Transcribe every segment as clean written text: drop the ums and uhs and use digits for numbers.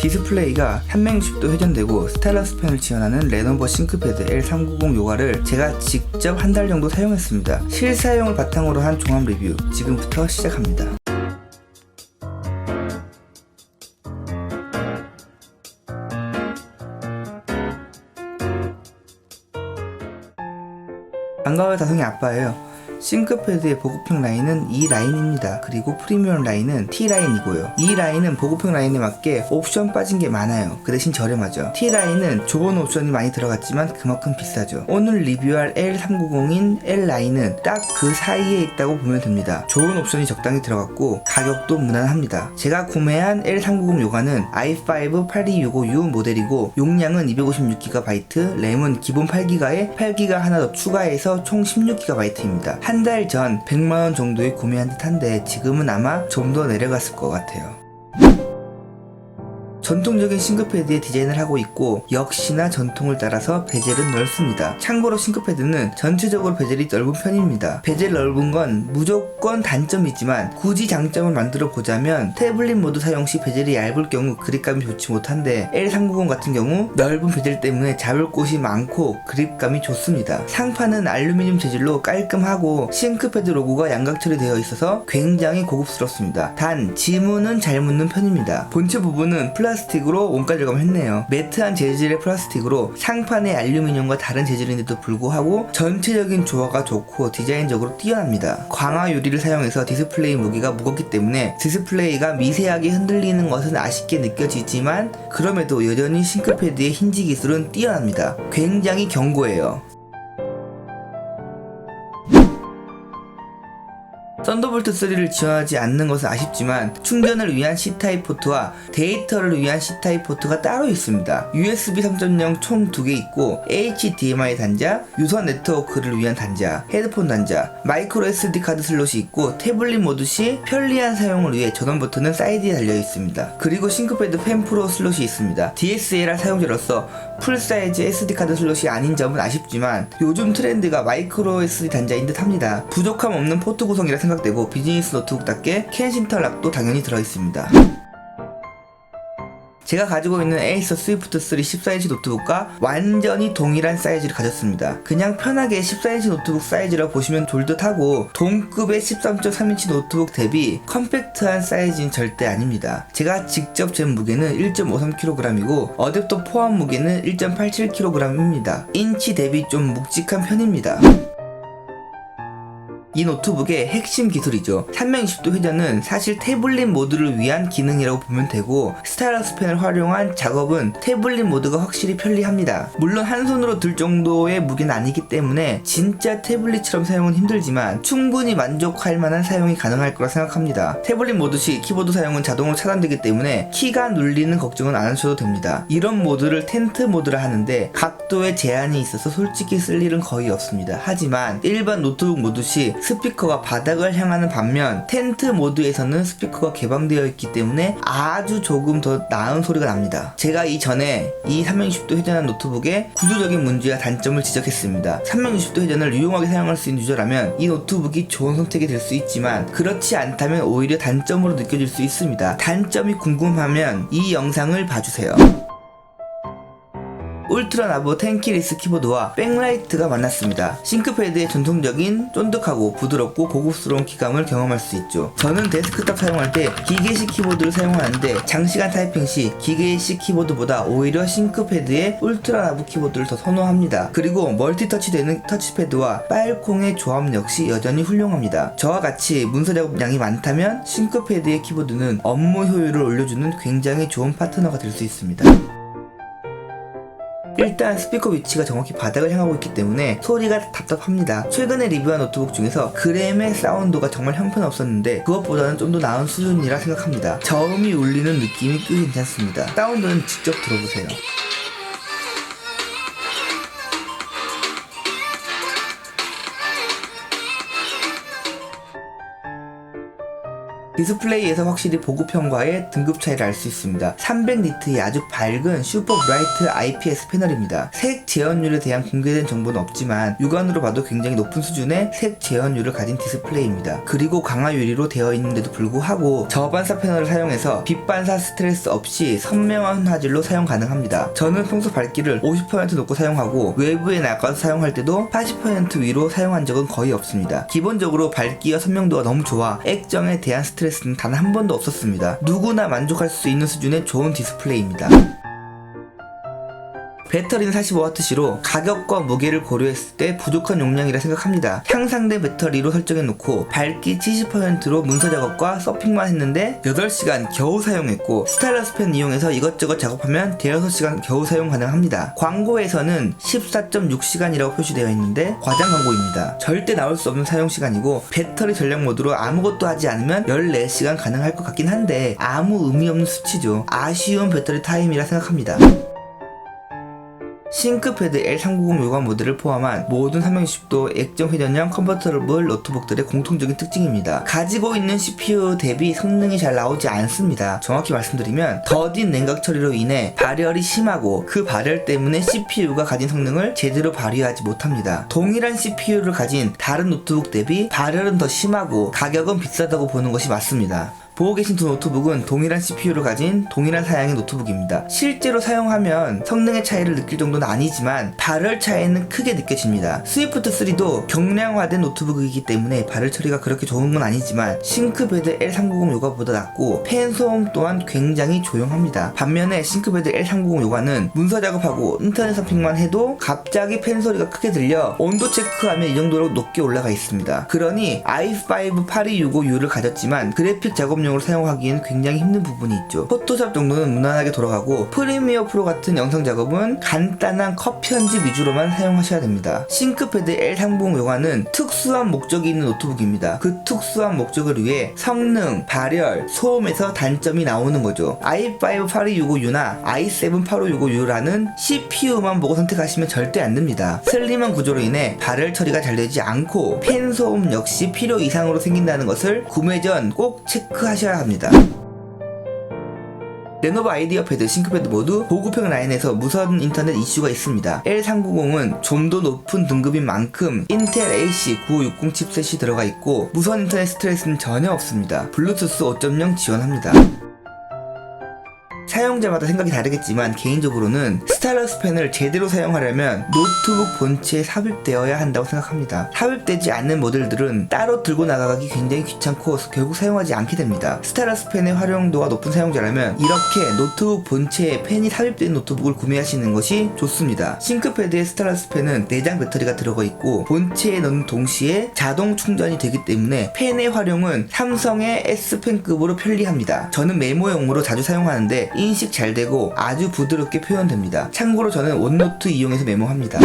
디스플레이가 360도 회전되고 스타일러스 펜을 지원하는 레노버 싱크패드 L390 요가를 제가 직접 한 달 정도 사용했습니다. 실사용을 바탕으로 한 종합 리뷰 지금부터 시작합니다. 반가워요, 다송이 아빠예요. 싱크패드의 보급형 라인은 이 라인입니다. 그리고 프리미엄 라인은 T 라인이고요. 이 라인은 보급형 라인에 맞게 옵션 빠진 게 많아요. 그 대신 저렴하죠. T 라인은 좋은 옵션이 많이 들어갔지만 그만큼 비싸죠. 오늘 리뷰할 L390인 L 라인은 딱 그 사이에 있다고 보면 됩니다. 좋은 옵션이 적당히 들어갔고 가격도 무난합니다. 제가 구매한 L390 요가는 i5 8265U 모델이고 용량은 256GB, 램은 기본 8GB에 8GB 하나 더 추가해서 총 16GB입니다. 한 달 전 100만원 정도에 구매한 듯한데 지금은 아마 좀 더 내려갔을 것 같아요. 전통적인 싱크패드의 디자인을 하고 있고 역시나 전통을 따라서 베젤은 넓습니다. 참고로 싱크패드는 전체적으로 베젤이 넓은 편입니다. 베젤 넓은 건 무조건 단점이지만 굳이 장점을 만들어 보자면 태블릿 모드 사용 시 베젤이 얇을 경우 그립감이 좋지 못한데 L390 같은 경우 넓은 베젤 때문에 잡을 곳이 많고 그립감이 좋습니다. 상판은 알루미늄 재질로 깔끔하고 싱크패드 로고가 양각 처리되어 있어서 굉장히 고급스럽습니다. 단 지문은 잘 묻는 편입니다. 본체 부분은 플라스틱으로 원가 절감했네요. 매트한 재질의 플라스틱으로 상판의 알루미늄과 다른 재질인데도 불구하고 전체적인 조화가 좋고 디자인적으로 뛰어납니다. 광화 유리를 사용해서 디스플레이 무게가 무겁기 때문에 디스플레이가 미세하게 흔들리는 것은 아쉽게 느껴지지만 그럼에도 여전히 싱크패드의 힌지 기술은 뛰어납니다. 굉장히 견고해요. 썬더볼트 3를 지원하지 않는 것은 아쉽지만 충전을 위한 C타입 포트와 데이터를 위한 C타입 포트가 따로 있습니다. USB 3.0 총 2개 있고 HDMI 단자, 유선 네트워크를 위한 단자, 헤드폰 단자, 마이크로 SD 카드 슬롯이 있고 태블릿 모드 시 편리한 사용을 위해 전원 버튼은 사이드에 달려 있습니다. 그리고 싱크패드 펜 프로 슬롯이 있습니다. DSLR 사용자로서 풀사이즈 SD 카드 슬롯이 아닌 점은 아쉽지만 요즘 트렌드가 마이크로 SD 단자인 듯 합니다. 부족함 없는 포트 구성이라 생각되고 비즈니스 노트북답게 캔 신터락도 당연히 들어있습니다. 제가 가지고 있는 에이서 스위프트 3 14인치 노트북과 완전히 동일한 사이즈를 가졌습니다. 그냥 편하게 14인치 노트북 사이즈라 보시면 좋을 듯하고 동급의 13.3인치 노트북 대비 컴팩트한 사이즈는 절대 아닙니다. 제가 직접 잰 무게는 1.53kg이고 어댑터 포함 무게는 1.87kg입니다. 인치 대비 좀 묵직한 편입니다. 이 노트북의 핵심 기술이죠. 360도 회전은 사실 태블릿 모드를 위한 기능이라고 보면 되고 스타일러스 펜을 활용한 작업은 태블릿 모드가 확실히 편리합니다. 물론 한 손으로 들 정도의 무게는 아니기 때문에 진짜 태블릿처럼 사용은 힘들지만 충분히 만족할 만한 사용이 가능할 거라 생각합니다. 태블릿 모드 시 키보드 사용은 자동으로 차단되기 때문에 키가 눌리는 걱정은 안 하셔도 됩니다. 이런 모드를 텐트 모드라 하는데 각도에 제한이 있어서 솔직히 쓸 일은 거의 없습니다. 하지만 일반 노트북 모드 시 스피커가 바닥을 향하는 반면 텐트 모드에서는 스피커가 개방되어 있기 때문에 아주 조금 더 나은 소리가 납니다. 제가 이전에 이 360도 회전한 노트북의 구조적인 문제와 단점을 지적했습니다. 360도 회전을 유용하게 사용할 수 있는 유저라면 이 노트북이 좋은 선택이 될 수 있지만 그렇지 않다면 오히려 단점으로 느껴질 수 있습니다. 단점이 궁금하면 이 영상을 봐주세요. 울트라 나보 10키리스 키보드와 백라이트가 만났습니다. 싱크패드의 전통적인 쫀득하고 부드럽고 고급스러운 키감을 경험할 수 있죠. 저는 데스크탑 사용할 때 기계식 키보드를 사용하는데 장시간 타이핑 시 기계식 키보드보다 오히려 싱크패드의 울트라 나보 키보드를 더 선호합니다. 그리고 멀티터치 되는 터치패드와 파일콩의 조합 역시 여전히 훌륭합니다. 저와 같이 문서 작업량이 많다면 싱크패드의 키보드는 업무 효율을 올려주는 굉장히 좋은 파트너가 될 수 있습니다. 일단 스피커 위치가 정확히 바닥을 향하고 있기 때문에 소리가 답답합니다. 최근에 리뷰한 노트북 중에서 그램의 사운드가 정말 형편없었는데 그것보다는 좀 더 나은 수준이라 생각합니다. 저음이 울리는 느낌이 꽤 괜찮습니다. 사운드는 직접 들어보세요. 디스플레이에서 확실히 보급형과의 등급 차이를 알 수 있습니다. 300니트의 아주 밝은 슈퍼 브라이트 IPS 패널입니다. 색 재현율에 대한 공개된 정보는 없지만 육안으로 봐도 굉장히 높은 수준의 색 재현율을 가진 디스플레이입니다. 그리고 강화 유리로 되어 있는데도 불구하고 저반사 패널을 사용해서 빛반사 스트레스 없이 선명한 화질로 사용 가능합니다. 저는 평소 밝기를 50% 놓고 사용하고 외부에 나가서 사용할 때도 80% 위로 사용한 적은 거의 없습니다. 기본적으로 밝기와 선명도가 너무 좋아 액정에 대한 스트레스는 단 한 번도 없었습니다. 누구나 만족할 수 있는 수준의 좋은 디스플레이입니다. 배터리는 45W시로 가격과 무게를 고려했을 때 부족한 용량이라 생각합니다. 향상된 배터리로 설정해놓고 밝기 70%로 문서 작업과 서핑만 했는데 8시간 겨우 사용했고 스타일러스 펜 이용해서 이것저것 작업하면 대여섯 시간 겨우 사용 가능합니다. 광고에서는 14.6시간이라고 표시되어 있는데 과장 광고입니다. 절대 나올 수 없는 사용시간이고 배터리 전략 모드로 아무것도 하지 않으면 14시간 가능할 것 같긴 한데 아무 의미 없는 수치죠. 아쉬운 배터리 타임이라 생각합니다. 싱크패드 L390 요관 모드를 포함한 모든 360도 액정 회전형 컨버터블 노트북들의 공통적인 특징입니다. 가지고 있는 CPU 대비 성능이 잘 나오지 않습니다. 정확히 말씀드리면 더딘 냉각 처리로 인해 발열이 심하고 그 발열 때문에 CPU가 가진 성능을 제대로 발휘하지 못합니다. 동일한 CPU를 가진 다른 노트북 대비 발열은 더 심하고 가격은 비싸다고 보는 것이 맞습니다. 보고 계신 두 노트북은 동일한 CPU를 가진 동일한 사양의 노트북입니다. 실제로 사용하면 성능의 차이를 느낄 정도는 아니지만 발열 차이는 크게 느껴집니다. 스위프트3도 경량화된 노트북이기 때문에 발열 처리가 그렇게 좋은 건 아니지만 싱크패드 L390 요가보다 낫고 펜 소음 또한 굉장히 조용합니다. 반면에 싱크패드 L390 요가는 문서 작업하고 인터넷 서핑만 해도 갑자기 펜 소리가 크게 들려 온도 체크하면 이 정도로 높게 올라가 있습니다. 그러니 i5 8265U를 가졌지만 그래픽 작업용 으로 사용하기엔 굉장히 힘든 부분이 있죠. 포토샵 정도는 무난하게 돌아가고 프리미어 프로 같은 영상 작업은 간단한 컷 편집 위주로만 사용하셔야 됩니다. 싱크패드 L390 요가는 특수한 목적이 있는 노트북입니다. 그 특수한 목적을 위해 성능, 발열, 소음에서 단점이 나오는 거죠. i5 8265U나 i7 8565U라는 CPU만 보고 선택하시면 절대 안 됩니다. 슬림한 구조로 인해 발열 처리가 잘 되지 않고 펜 소음 역시 필요 이상으로 생긴다는 것을 구매 전 꼭 체크하셔야 합니다. 레노버 아이디어 패드, 싱크패드 모두 보급형 라인에서 무선 인터넷 이슈가 있습니다. L390은 좀 더 높은 등급인 만큼 인텔 AC9560 칩셋이 들어가 있고 무선 인터넷 스트레스는 전혀 없습니다. 블루투스 5.0 지원합니다. 사용자마다 생각이 다르겠지만 개인적으로는 스타일러스 펜을 제대로 사용하려면 노트북 본체에 삽입되어야 한다고 생각합니다. 삽입되지 않는 모델들은 따로 들고 나가기 굉장히 귀찮고 결국 사용하지 않게 됩니다. 스타일러스 펜의 활용도가 높은 사용자라면 이렇게 노트북 본체에 펜이 삽입된 노트북을 구매하시는 것이 좋습니다. 싱크패드의 스타일러스 펜은 내장 배터리가 들어가 있고 본체에 넣는 동시에 자동 충전이 되기 때문에 펜의 활용은 삼성의 S펜급으로 편리합니다. 저는 메모용으로 자주 사용하는데 인식 잘 되고 아주 부드럽게 표현됩니다. 참고로 저는 원노트 이용해서 메모합니다.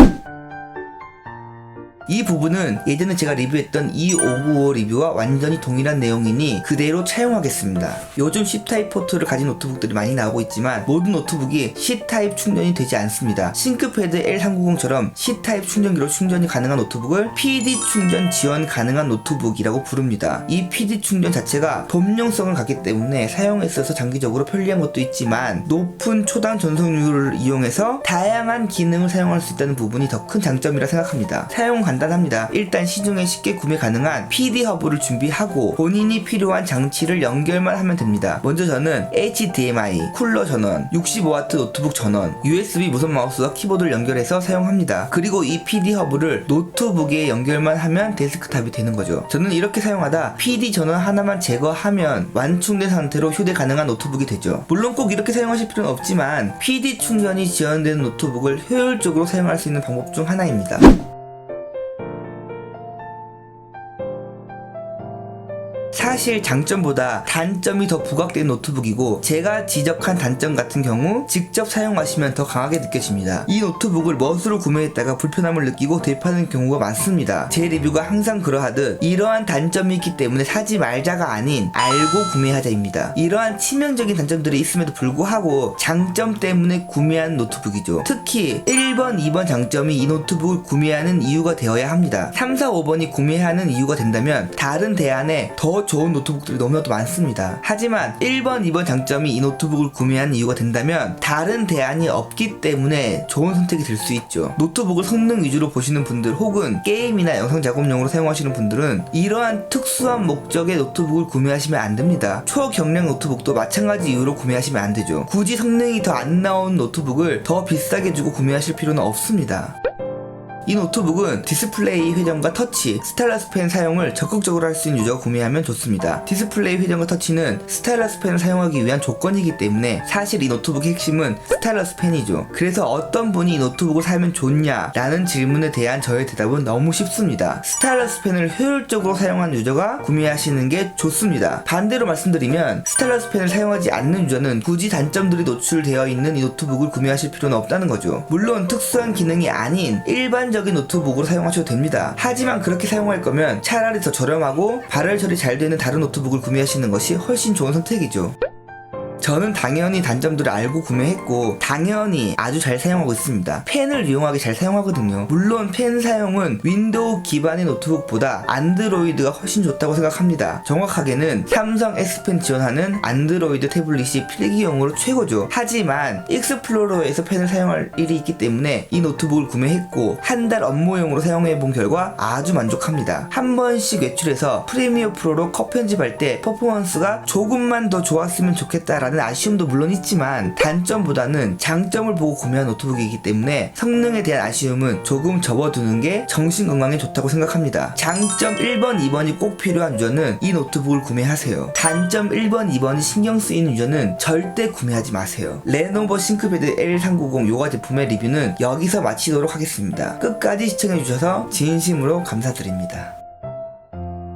이 부분은 예전에 제가 리뷰했던 E595 리뷰와 완전히 동일한 내용이니 그대로 차용하겠습니다. 요즘 C타입 포트를 가진 노트북들이 많이 나오고 있지만 모든 노트북이 C타입 충전이 되지 않습니다. 싱크패드 L390처럼 C타입 충전기로 충전이 가능한 노트북을 PD 충전 지원 가능한 노트북이라고 부릅니다. 이 PD 충전 자체가 범용성을 갖기 때문에 사용에 있어서 장기적으로 편리한 것도 있지만 높은 초당 전송률을 이용해서 다양한 기능을 사용할 수 있다는 부분이 더 큰 장점이라 생각합니다. 사용은 간단합니다. 일단 시중에 쉽게 구매 가능한 PD 허브를 준비하고 본인이 필요한 장치를 연결만 하면 됩니다. 먼저 저는 HDMI, 쿨러 전원, 65W 노트북 전원, USB 무선 마우스와 키보드를 연결해서 사용합니다. 그리고 이 PD 허브를 노트북에 연결만 하면 데스크탑이 되는 거죠. 저는 이렇게 사용하다 PD 전원 하나만 제거하면 완충된 상태로 휴대 가능한 노트북이 되죠. 물론 꼭 이렇게 사용하실 필요는 없지만 PD 충전이 지원되는 노트북을 효율적으로 사용할 수 있는 방법 중 하나입니다. 사실 장점보다 단점이 더 부각된 노트북이고 제가 지적한 단점 같은 경우 직접 사용하시면 더 강하게 느껴집니다. 이 노트북을 멋으로 구매했다가 불편함을 느끼고 되파는 경우가 많습니다. 제 리뷰가 항상 그러하듯 이러한 단점이 있기 때문에 사지 말자가 아닌 알고 구매하자입니다. 이러한 치명적인 단점들이 있음에도 불구하고 장점 때문에 구매한 노트북이죠. 특히 1번, 2번 장점이 이 노트북을 구매하는 이유가 되어야 합니다. 3, 4, 5번이 구매하는 이유가 된다면 다른 대안에 더 좋은 좋은 노트북들이 너무나도 많습니다. 하지만 1번, 2번 장점이 이 노트북을 구매한 이유가 된다면 다른 대안이 없기 때문에 좋은 선택이 될 수 있죠. 노트북을 성능 위주로 보시는 분들 혹은 게임이나 영상 작업용으로 사용하시는 분들은 이러한 특수한 목적의 노트북을 구매하시면 안 됩니다. 초경량 노트북도 마찬가지 이유로 구매하시면 안 되죠. 굳이 성능이 더 안 나온 노트북을 더 비싸게 주고 구매하실 필요는 없습니다. 이 노트북은 디스플레이 회전과 터치, 스타일러스 펜 사용을 적극적으로 할 수 있는 유저가 구매하면 좋습니다. 디스플레이 회전과 터치는 스타일러스 펜을 사용하기 위한 조건이기 때문에 사실 이 노트북의 핵심은 스타일러스 펜이죠. 그래서 어떤 분이 이 노트북을 사면 좋냐 라는 질문에 대한 저의 대답은 너무 쉽습니다. 스타일러스 펜을 효율적으로 사용한 유저가 구매하시는 게 좋습니다. 반대로 말씀드리면 스타일러스 펜을 사용하지 않는 유저는 굳이 단점들이 노출되어 있는 이 노트북을 구매하실 필요는 없다는 거죠. 물론 특수한 기능이 아닌 일반적인 노트북으로 사용하셔도 됩니다. 하지만 그렇게 사용할 거면 차라리 더 저렴하고 발열 처리 잘 되는 다른 노트북을 구매하시는 것이 훨씬 좋은 선택이죠. 저는 당연히 단점들을 알고 구매했고 당연히 아주 잘 사용하고 있습니다. 펜을 유용하게 잘 사용하거든요. 물론 펜 사용은 윈도우 기반의 노트북보다 안드로이드가 훨씬 좋다고 생각합니다. 정확하게는 삼성 S펜 지원하는 안드로이드 태블릿이 필기용으로 최고죠. 하지만 익스플로러에서 펜을 사용할 일이 있기 때문에 이 노트북을 구매했고 한 달 업무용으로 사용해본 결과 아주 만족합니다. 한 번씩 외출해서 프리미어 프로로 컷 편집할 때 퍼포먼스가 조금만 더 좋았으면 좋겠다라는 아쉬움도 물론 있지만 단점보다는 장점을 보고 구매한 노트북이기 때문에 성능에 대한 아쉬움은 조금 접어두는 게 정신건강에 좋다고 생각합니다. 장점 1번, 2번이 꼭 필요한 유저는 이 노트북을 구매하세요. 단점 1번, 2번이 신경 쓰이는 유저는 절대 구매하지 마세요. 레노버 싱크패드 L390 요가 제품의 리뷰는 여기서 마치도록 하겠습니다. 끝까지 시청해주셔서 진심으로 감사드립니다.